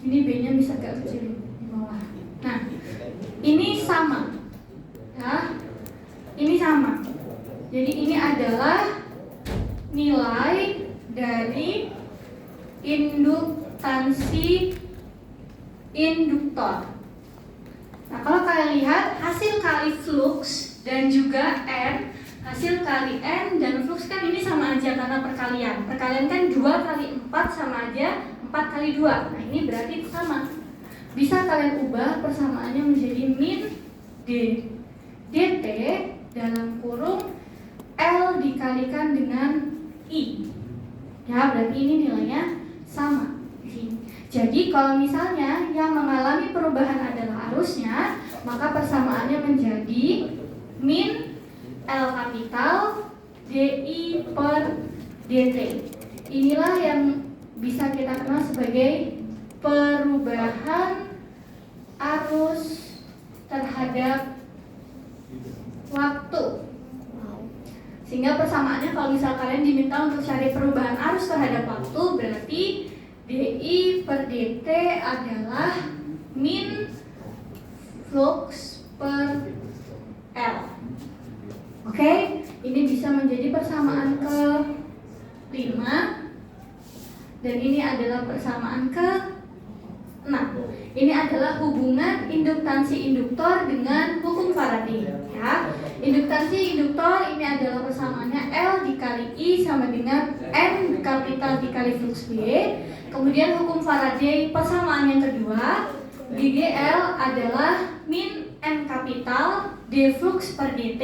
Ini B-nya bisa agak kecil di bawah. Nah, ini sama. Ya. Ini sama. Jadi ini adalah nilai dari induktansi induktor. Nah, kalau kalian lihat hasil kali flux dan juga N, hasil kali N dan flux kan ini sama aja karena perkalian. Perkalian kan 2 kali 4 sama aja 4 kali 2. Nah, ini berarti sama. Bisa kalian ubah persamaannya menjadi min D dt dalam kurung L dikalikan dengan I. Ya, berarti ini nilainya sama di sini. Jadi kalau misalnya yang mengalami perubahan adalah arusnya, maka persamaannya menjadi min L kapital DI per DT. Inilah yang bisa kita kenal sebagai perubahan arus terhadap waktu. Sehingga persamaannya kalau misal kalian diminta untuk cari perubahan arus terhadap waktu, berarti DI per DT adalah min flux per L. Oke, ini bisa menjadi persamaan ke-5 dan ini adalah persamaan ke-6. Ini adalah hubungan induktansi induktor dengan hukum Faraday. Ya, induktansi induktor ini adalah persamaannya L dikali I sama dengan N kapital dikali flux B. Kemudian hukum Faraday persamaan yang kedua, DGL adalah min N kapital D flux per dt.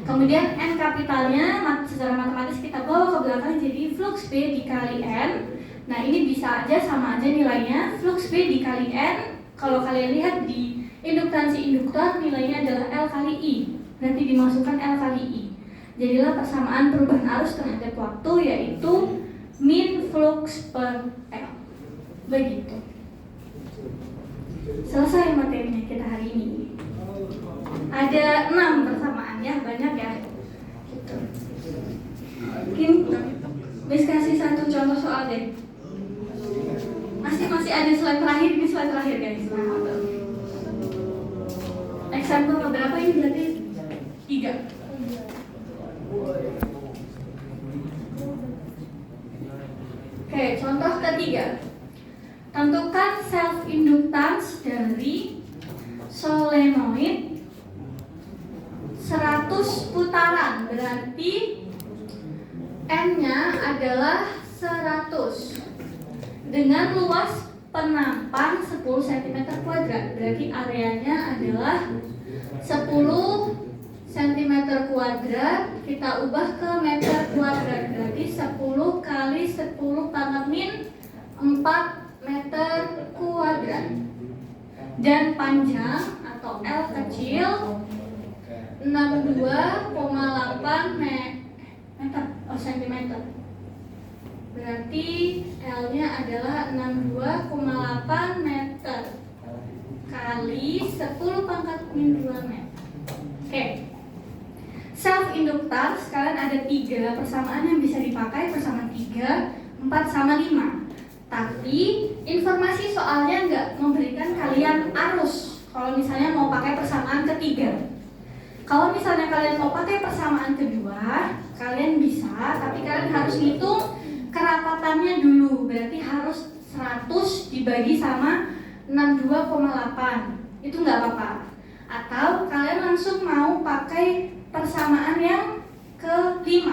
Kemudian N kapitalnya secara matematis kita bawa ke belakang jadi flux B dikali N. Nah, ini bisa aja sama aja nilainya flux B dikali N. Kalau kalian lihat di induktansi induktor nilainya adalah L kali I. Nanti dimasukkan L kali I. Jadilah persamaan perubahan arus terhadap waktu yaitu min flux per L. Begitu. Selesai materinya kita hari ini. Ada 6 persamaan ya, banyak ya. Mungkin Miss kasih satu contoh soal deh. Masih ada slide terakhir, ini slide terakhir guys. Example berapa ini berarti 3. Oke, contoh ketiga. Tentukan self inductance dari solenoid 100 putaran, berarti N-nya adalah 100 dengan luas penampan 10 cm², berarti areanya adalah 10 cm², kita ubah ke meter kuadrat, berarti 10 kali 10 pangkat min 4 meter kuadrat. Dan panjang atau L kecil 62,8 meter cm. Berarti L-nya adalah 62,8 meter kali 10 pangkat min 2 meter. Oke. Self inductance kalian ada 3 persamaan yang bisa dipakai, persamaan 3, 4 sama 5. Tapi informasi soalnya nggak memberikan kalian arus. Kalau misalnya mau pakai persamaan ketiga, kalau misalnya kalian mau pakai persamaan kedua, kalian bisa, tapi kalian harus hitung kerapatannya dulu. Berarti harus 100 dibagi sama 62,8. Itu nggak apa-apa. Atau kalian langsung mau pakai persamaan yang ke-5,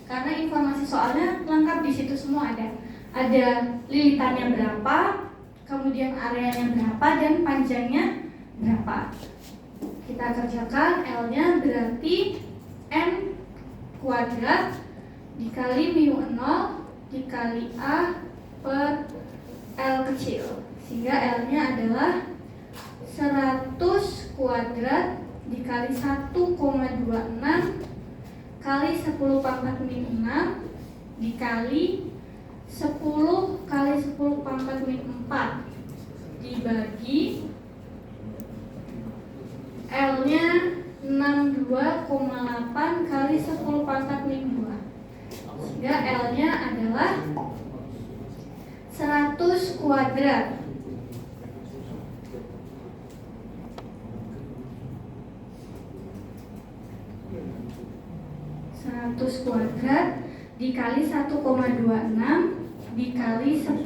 karena informasi soalnya lengkap di situ semua ada. Ada lilitannya berapa, kemudian areanya berapa, dan panjangnya berapa. Kita kerjakan. L-nya berarti N kuadrat dikali mu 0 dikali A per L kecil, sehingga L-nya adalah 100 kuadrat dikali 1,26 kali 10 pangkat min 6 dikali 10 kali 10 pangkat min 4 dibagi L-nya 62,8 kali 10 pangkat min 2, sehingga L-nya adalah 100 kuadrat dikali 1,26 dikali 10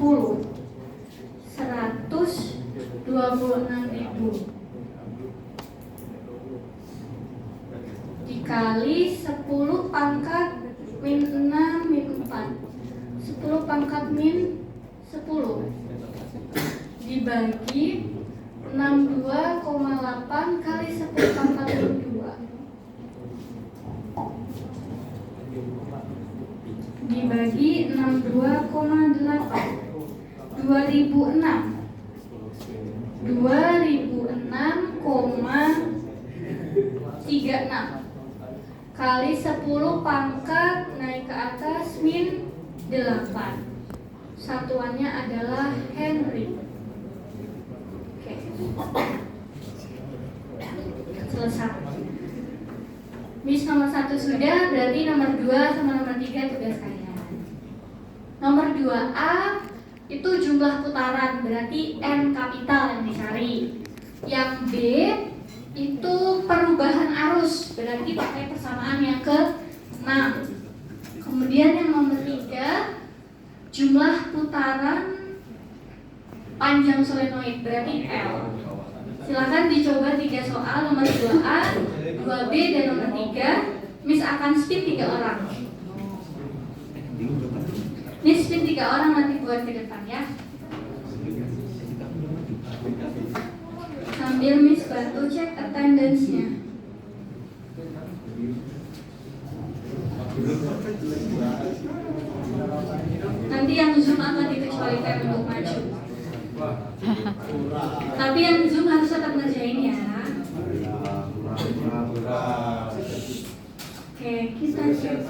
126.000 dikali 10 pangkat min 6 min 4 10 pangkat min 10 dibagi 62,8 kali 10 pangkat min 2 dibagi 62,8 2006,36 kali 10 pangkat naik ke atas min 8. Satuannya adalah Henry. Oke. Selesai. Miss nomor 1 sudah, berarti nomor 2 sama nomor 3 tugas kalian. Nomor 2A itu jumlah putaran, berarti N kapital yang dicari. Yang B itu perubahan arus, berarti pakai persamaan yang ke-6. Kemudian yang nomor 3 jumlah putaran panjang solenoid, berarti L. Silakan dicoba 3 soal, nomor 2A, 2B, dan nomor 3. Miss akan spin 3 orang. Miss spin 3 orang nanti buat ke depan ya. Sambil Miss bantu cek attendance-nya. Nanti yang Zoom akan dikecualikan untuk maju. Tapi yang Zoom harus tetap ngerjain ya. Oke, kita cek.